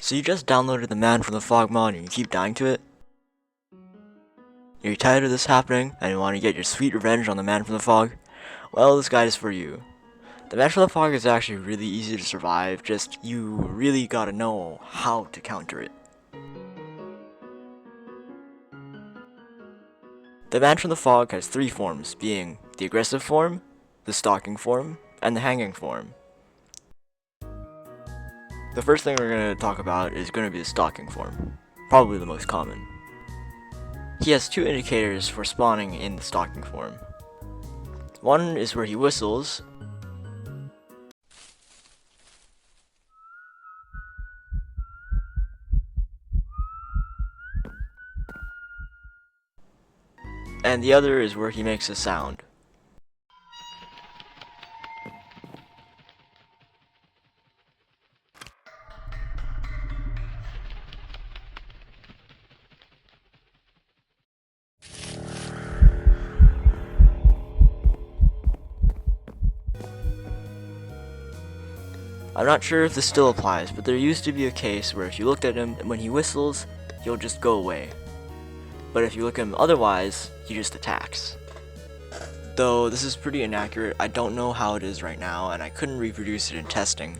So you just downloaded the Man from the Fog mod and you keep dying to it? You're tired of this happening and you want to get your sweet revenge on the Man from the Fog? Well, this guide is for you. The Man from the Fog is actually really easy to survive, just you really gotta know how to counter it. The Man from the Fog has three forms, being the aggressive form, the stalking form, and the hanging form. The first thing we're going to talk about is going to be the stalking form, probably the most common. He has two indicators for spawning in the stalking form. One is where he whistles, and the other is where he makes a sound. I'm not sure if this still applies, but there used to be a case where if you looked at him and when he whistles, he'll just go away. But if you look at him otherwise, he just attacks. Though this is pretty inaccurate, I don't know how it is right now, and I couldn't reproduce it in testing.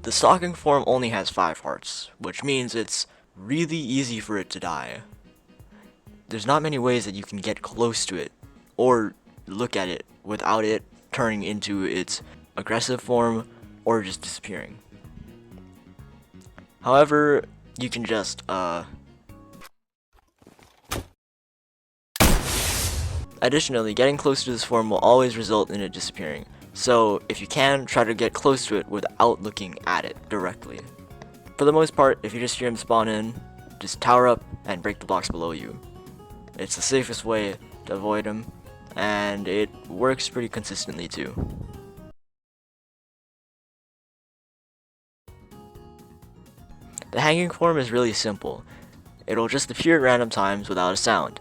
The stalking form only has 5 hearts, which means it's really easy for it to die. There's not many ways that you can get close to it, or look at it without it turning into its aggressive form, or just disappearing. However, you can just, Additionally, getting close to this form will always result in it disappearing, so if you can, try to get close to it without looking at it directly. For the most part, if you just hear him spawn in, just tower up and break the blocks below you. It's the safest way to avoid him, and it works pretty consistently too. The hanging form is really simple. It'll just appear at random times without a sound.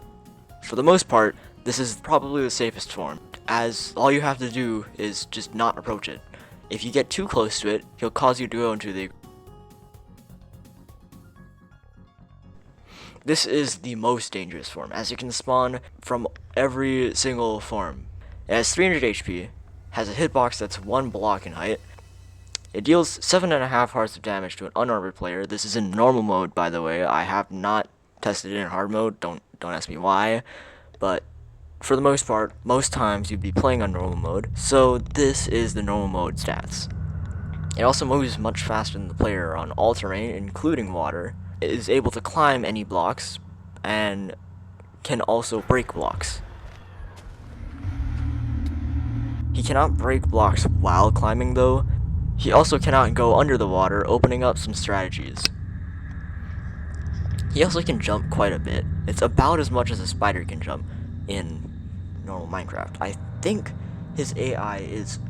For the most part, this is probably the safest form, as all you have to do is just not approach it. If you get too close to it, he'll cause you to go into the... This is the most dangerous form, as it can spawn from every single form. It has 300 HP, has a hitbox that's 1 block in height. It deals 7.5 hearts of damage to an unarmored player. This is in normal mode, by the way. I have not tested it in hard mode, don't ask me why. But for the most part, most times you'd be playing on normal mode, so this is the normal mode stats. It also moves much faster than the player on all terrain, including water. It is able to climb any blocks, and can also break blocks. He cannot break blocks while climbing though. He also cannot go under the water, opening up some strategies. He also can jump quite a bit. It's about as much as a spider can jump in normal Minecraft. I think his AI is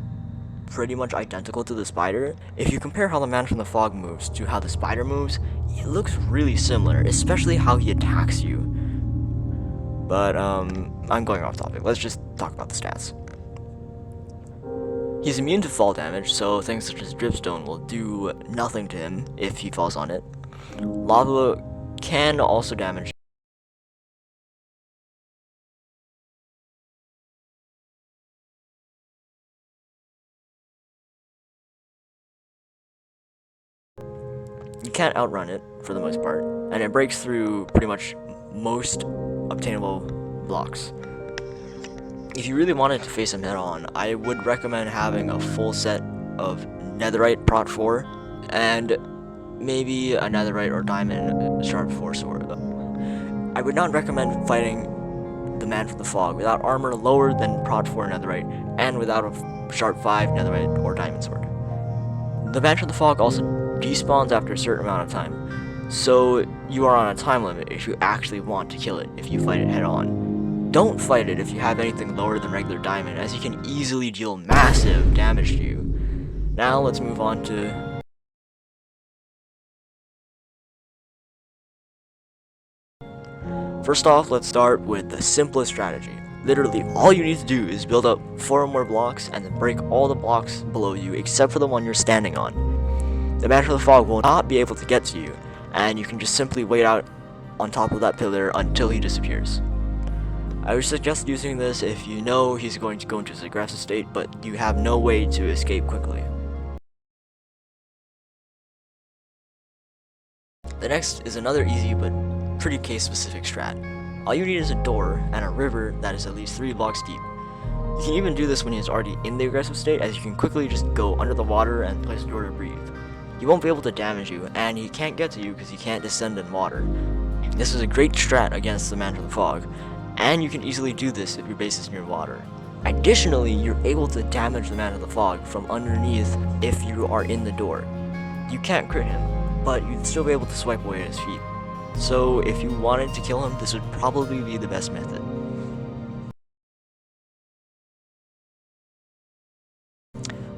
pretty much identical to the spider. If you compare how the Man from the Fog moves to how the spider moves, it looks really similar, especially how he attacks you. But I'm going off topic. Let's just talk about the stats. He's immune to fall damage, so things such as dripstone will do nothing to him if he falls on it. Lava can also damage. You can't outrun it, for the most part, and it breaks through pretty much most obtainable blocks. If you really wanted to face him head on, I would recommend having a full set of netherite prot 4, and maybe a netherite or diamond sharp 4 sword. I would not recommend fighting the Man from the Fog without armor lower than prot 4 netherite, and without a sharp 5 netherite or diamond sword. The Man from the Fog also despawns after a certain amount of time, so you are on a time limit if you actually want to kill it if you fight it head on. Don't fight it if you have anything lower than regular diamond, as he can easily deal massive damage to you. Now let's move on to... First off, let's start with the simplest strategy. Literally, all you need to do is build up 4 more blocks and then break all the blocks below you except for the one you're standing on. The Man from the Fog will not be able to get to you, and you can just simply wait out on top of that pillar until he disappears. I would suggest using this if you know he's going to go into his aggressive state, but you have no way to escape quickly. The next is another easy but pretty case-specific strat. All you need is a door and a river that is at least 3 blocks deep. You can even do this when he is already in the aggressive state, as you can quickly just go under the water and place a door to breathe. He won't be able to damage you, and he can't get to you because he can't descend in water. This is a great strat against the Man from the Fog, and you can easily do this if your base is near water. Additionally, you're able to damage the Man of the Fog from underneath if you are in the door. You can't crit him, but you'd still be able to swipe away at his feet. So if you wanted to kill him, this would probably be the best method.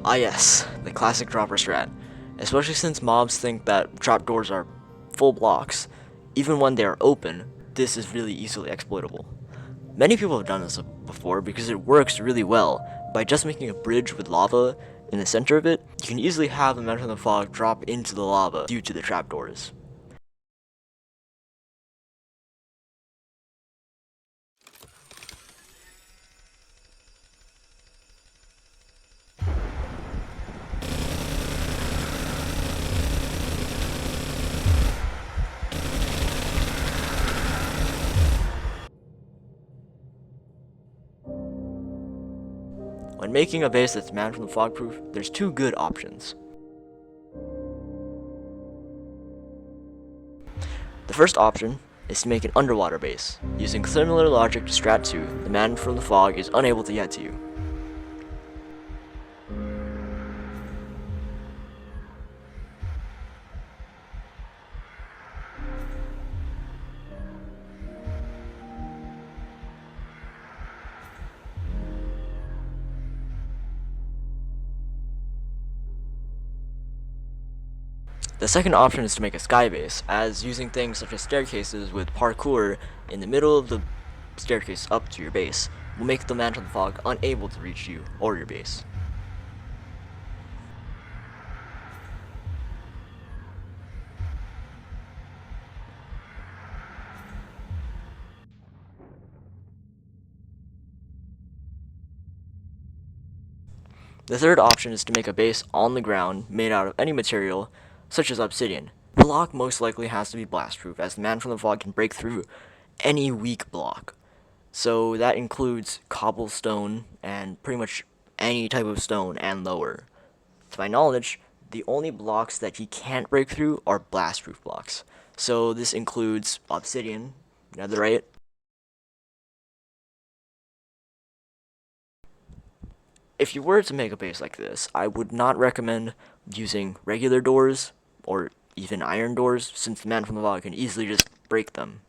Ah yes, the classic dropper strat. Especially since mobs think that trapdoors are full blocks, even when they are open, this is really easily exploitable. Many people have done this before because it works really well. By just making a bridge with lava in the center of it, you can easily have the Man from the Fog drop into the lava due to the trapdoors. When making a base that's Man from the Fog proof, there's 2 good options. The first option is to make an underwater base. Using similar logic to Strat 2, the Man from the Fog is unable to get to you. The second option is to make a sky base, as using things such as staircases with parkour in the middle of the staircase up to your base will make the Man from the Fog unable to reach you or your base. The third option is to make a base on the ground made out of any material, such as obsidian. The block most likely has to be blast-proof, as the Man from the Fog can break through any weak block. So that includes cobblestone and pretty much any type of stone and lower. To my knowledge, the only blocks that he can't break through are blast-proof blocks. So this includes obsidian, netherite, if you were to make a base like this, I would not recommend using regular doors or even iron doors, since the Man from the Fog can easily just break them.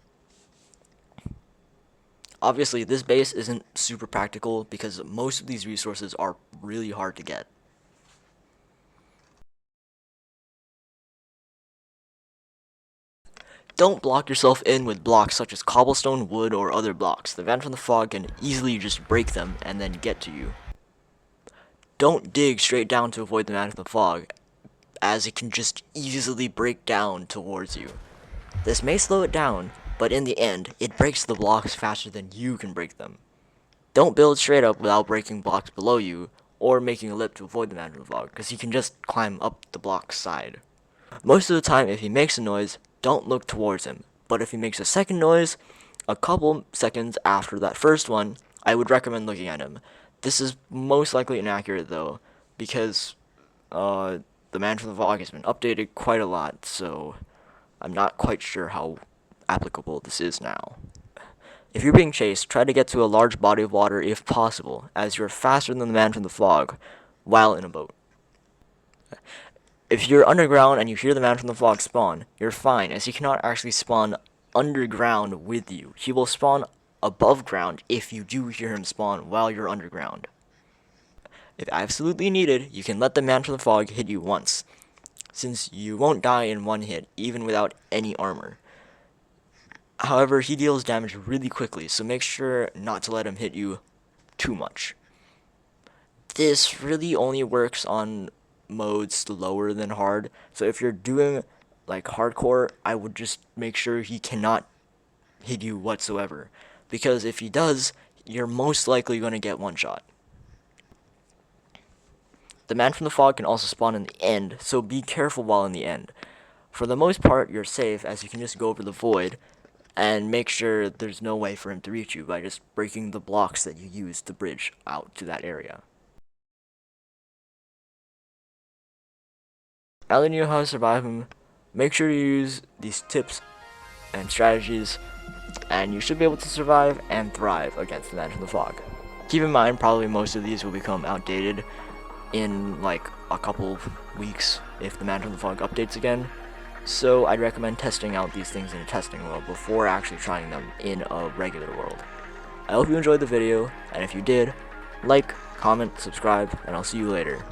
Obviously, this base isn't super practical because most of these resources are really hard to get. Don't block yourself in with blocks such as cobblestone, wood, or other blocks. The Man from the Fog can easily just break them and then get to you. Don't dig straight down to avoid the Man from the Fog, as it can just easily break down towards you. This may slow it down, but in the end, it breaks the blocks faster than you can break them. Don't build straight up without breaking blocks below you, or making a lip to avoid the Man from the Fog, because he can just climb up the block's side. Most of the time, if he makes a noise, don't look towards him, but if he makes a second noise, a couple seconds after that first one, I would recommend looking at him. This is most likely inaccurate though, because the Man from the Fog has been updated quite a lot, so I'm not quite sure how applicable this is now. If you're being chased, try to get to a large body of water if possible, as you're faster than the Man from the Fog while in a boat. If you're underground and you hear the Man from the Fog spawn, you're fine, as he cannot actually spawn underground with you. He will spawn above ground if you do hear him spawn while you're underground. If absolutely needed, you can let the Man from the Fog hit you once, since you won't die in one hit, even without any armor. However, he deals damage really quickly, so make sure not to let him hit you too much. This really only works on modes lower than hard, so if you're doing like hardcore, I would just make sure he cannot hit you whatsoever, because if he does, you're most likely going to get one shot. The Man from the Fog can also spawn in the end, so be careful while in the end. For the most part, you're safe, as you can just go over the void and make sure there's no way for him to reach you by just breaking the blocks that you use to bridge out to that area. Now that you know how to survive him, make sure you use these tips and strategies, and you should be able to survive and thrive against the Man from the Fog. Keep in mind, probably most of these will become outdated in like a couple of weeks if the Man from the Fog updates again, so I'd recommend testing out these things in a testing world before actually trying them in a regular world. I hope you enjoyed the video, and if you did, like, comment, subscribe, and I'll see you later.